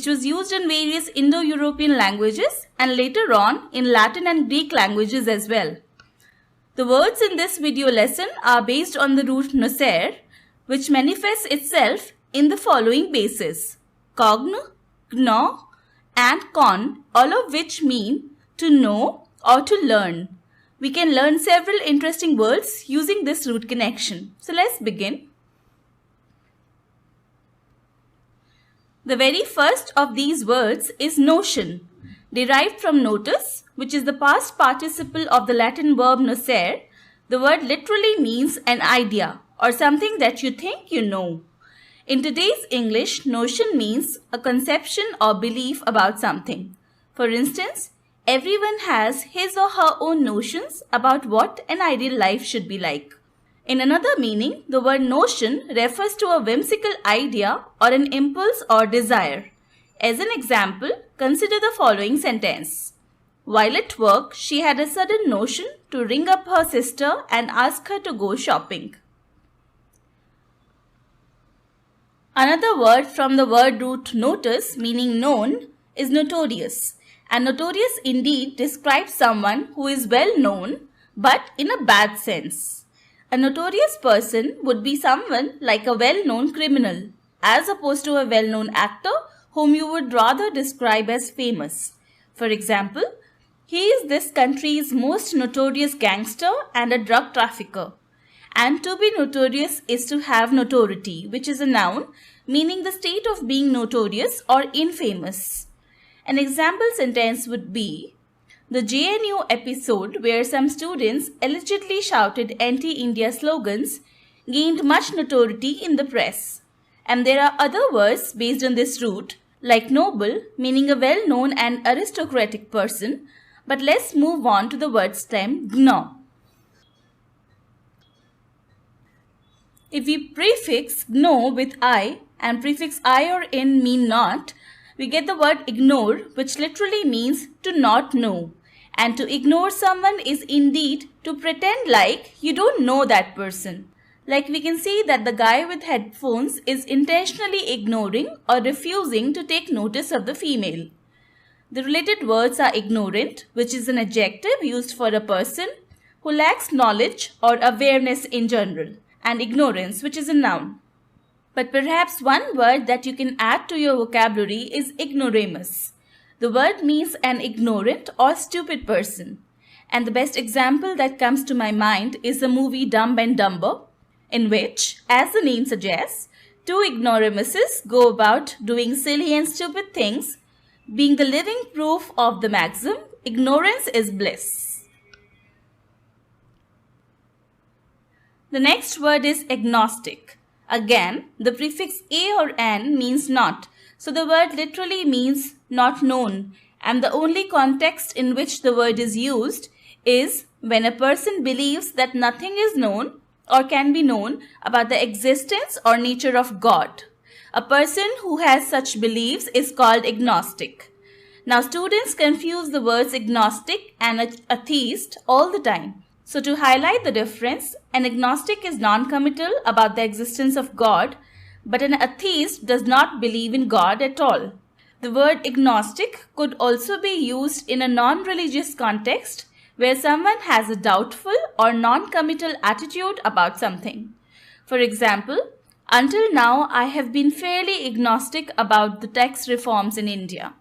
which was used in various Indo-European languages and later on in Latin and Greek languages as well. The words in this video lesson are based on the root nocer, which manifests itself in the following bases: cogn, gno, and con, all of which mean to know or to learn. We can learn several interesting words using this root connection. So let's begin. The very first of these words is notion, derived from notus, which is the past participle of the Latin verb nocere. The word literally means an idea or something that you think you know. In today's English, notion means a conception or belief about something. For instance, everyone has his or her own notions about what an ideal life should be like. In another meaning, the word notion refers to a whimsical idea or an impulse or desire. As an example, consider the following sentence. While at work, she had a sudden notion to ring up her sister and ask her to go shopping. Another word from the word root notus, meaning known, is notorious. And notorious indeed describes someone who is well known, but in a bad sense. A notorious person would be someone like a well-known criminal, as opposed to a well-known actor whom you would rather describe as famous. For example, he is this country's most notorious gangster and a drug trafficker. And to be notorious is to have notoriety, which is a noun, meaning the state of being notorious or infamous. An example sentence would be, the JNU episode where some students allegedly shouted anti-India slogans gained much notoriety in the press. And there are other words based on this root, like noble, meaning a well-known and aristocratic person. But let's move on to the word stem gno. If we prefix gno with I and prefix I or in mean not, we get the word ignore, which literally means to not know. And to ignore someone is indeed to pretend like you don't know that person. Like we can see that the guy with headphones is intentionally ignoring or refusing to take notice of the female. The related words are ignorant, which is an adjective used for a person who lacks knowledge or awareness in general, and ignorance, which is a noun. But perhaps one word that you can add to your vocabulary is ignoramus. The word means an ignorant or stupid person. And the best example that comes to my mind is the movie Dumb and Dumber, in which, as the name suggests, two ignoramuses go about doing silly and stupid things, being the living proof of the maxim, ignorance is bliss. The next word is agnostic. Again, the prefix a or an means not. So the word literally means not known, and the only context in which the word is used is when a person believes that nothing is known or can be known about the existence or nature of God. A person who has such beliefs is called agnostic. Now students confuse the words agnostic and atheist all the time. So to highlight the difference, an agnostic is non-committal about the existence of God, but an atheist does not believe in God at all. The word agnostic could also be used in a non-religious context where someone has a doubtful or non-committal attitude about something. For example, until now I have been fairly agnostic about the tax reforms in India.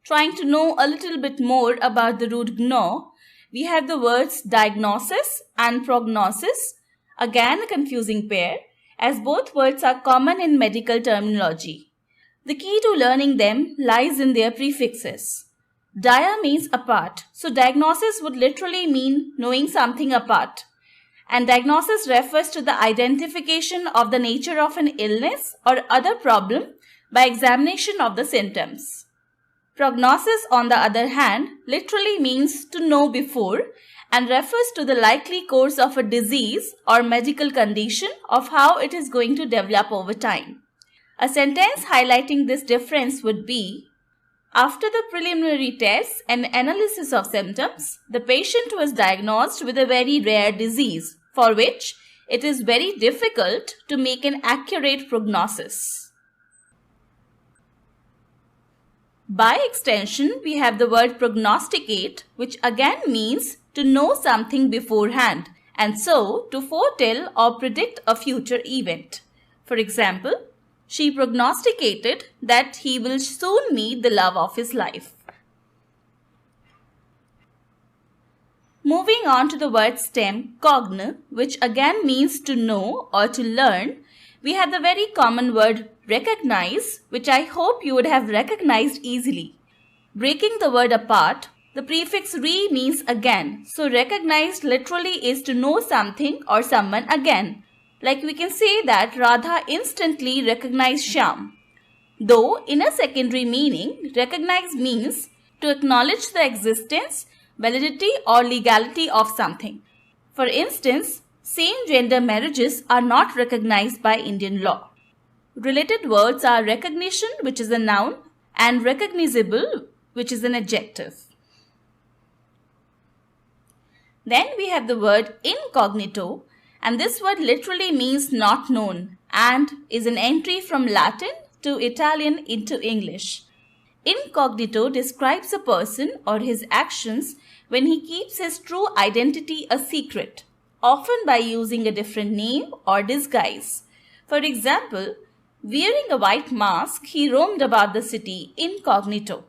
Trying to know a little bit more about the root gno, we have the words diagnosis and prognosis, again a confusing pair, as both words are common in medical terminology. The key to learning them lies in their prefixes. Dia means apart, so diagnosis would literally mean knowing something apart. And diagnosis refers to the identification of the nature of an illness or other problem by examination of the symptoms. Prognosis, on the other hand, literally means to know before and refers to the likely course of a disease or medical condition of how it is going to develop over time. A sentence highlighting this difference would be, after the preliminary tests and analysis of symptoms, the patient was diagnosed with a very rare disease for which it is very difficult to make an accurate prognosis. By extension, we have the word prognosticate, which again means to know something beforehand, and so to foretell or predict a future event. For example, she prognosticated that he will soon meet the love of his life. Moving on to the word stem, cogn, which again means to know or to learn, we have the very common word recognize, which I hope you would have recognized easily. Breaking the word apart, the prefix re means again. So recognized literally is to know something or someone again. Like we can say that Radha instantly recognized Shyam. Though in a secondary meaning, recognize means to acknowledge the existence, validity or legality of something. For instance, same-gender marriages are not recognized by Indian law. Related words are recognition, which is a noun, and recognizable, which is an adjective. Then we have the word incognito, and this word literally means not known and is an entry from Latin to Italian into English. Incognito describes a person or his actions when he keeps his true identity a secret, often by using a different name or disguise. For example, wearing a white mask, he roamed about the city incognito.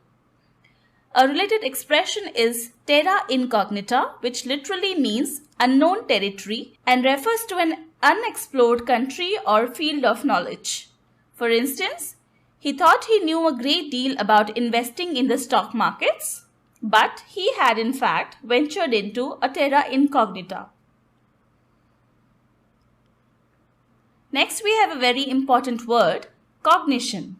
A related expression is terra incognita, which literally means unknown territory and refers to an unexplored country or field of knowledge. For instance, he thought he knew a great deal about investing in the stock markets, but he had in fact ventured into a terra incognita. Next, we have a very important word, cognition.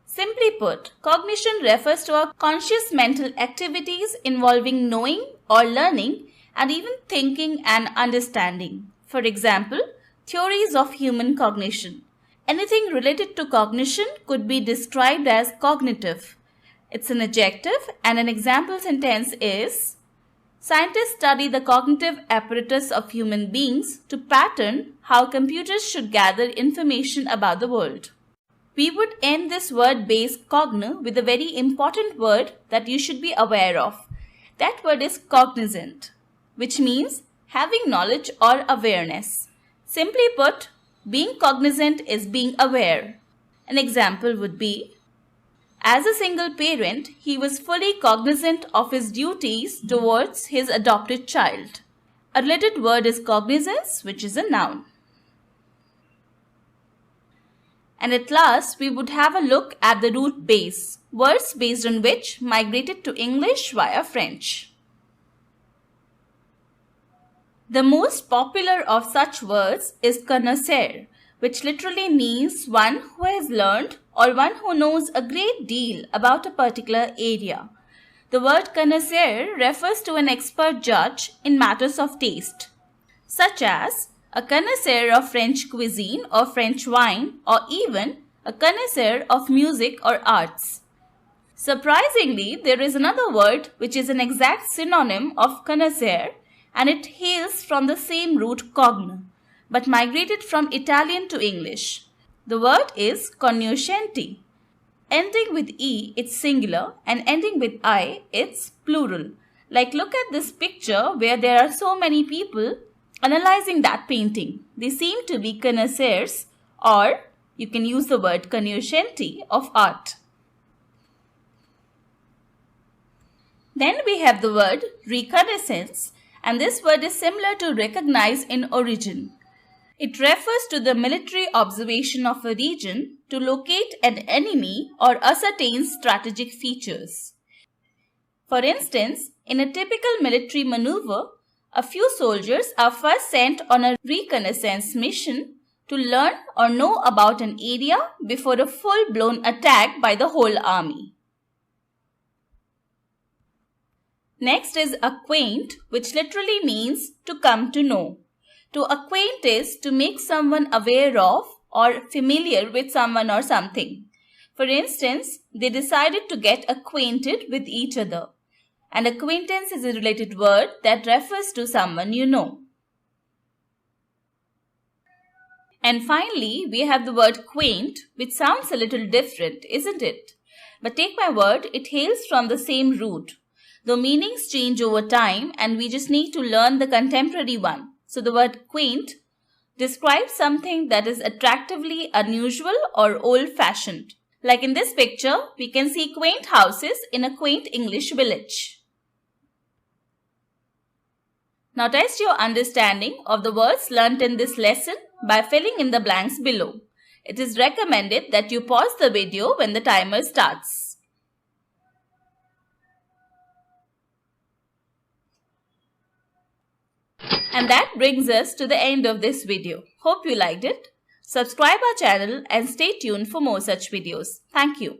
Simply put, cognition refers to our conscious mental activities involving knowing or learning and even thinking and understanding. For example, theories of human cognition. Anything related to cognition could be described as cognitive. It's an adjective and an example sentence is, scientists study the cognitive apparatus of human beings to pattern how computers should gather information about the world. We would end this word base cogn with a very important word that you should be aware of. That word is cognizant, which means having knowledge or awareness. Simply put, being cognizant is being aware. An example would be, as a single parent, he was fully cognizant of his duties towards his adopted child. A related word is cognizance, which is a noun. And at last, we would have a look at the root base, words based on which migrated to English via French. The most popular of such words is connoisseur, which literally means one who has learned or one who knows a great deal about a particular area. The word connoisseur refers to an expert judge in matters of taste, such as a connoisseur of French cuisine or French wine, or even a connoisseur of music or arts. Surprisingly, there is another word which is an exact synonym of connoisseur, and it hails from the same root cogn, but migrated from Italian to English. The word is cognoscenti. Ending with E, it's singular, and ending with I, it's plural. Like look at this picture where there are so many people analyzing that painting. They seem to be connoisseurs, or you can use the word cognoscenti of art. Then we have the word reconnaissance, and this word is similar to recognize in origin. It refers to the military observation of a region to locate an enemy or ascertain strategic features. For instance, in a typical military maneuver, a few soldiers are first sent on a reconnaissance mission to learn or know about an area before a full-blown attack by the whole army. Next is acquaint, which literally means to come to know. To acquaint is to make someone aware of or familiar with someone or something. For instance, they decided to get acquainted with each other. And acquaintance is a related word that refers to someone you know. And finally, we have the word quaint, which sounds a little different, isn't it? But take my word, it hails from the same root. Though meanings change over time and we just need to learn the contemporary one. So the word quaint describes something that is attractively unusual or old-fashioned. Like in this picture, we can see quaint houses in a quaint English village. Now test your understanding of the words learnt in this lesson by filling in the blanks below. It is recommended that you pause the video when the timer starts. And that brings us to the end of this video. Hope you liked it. Subscribe our channel and stay tuned for more such videos. Thank you.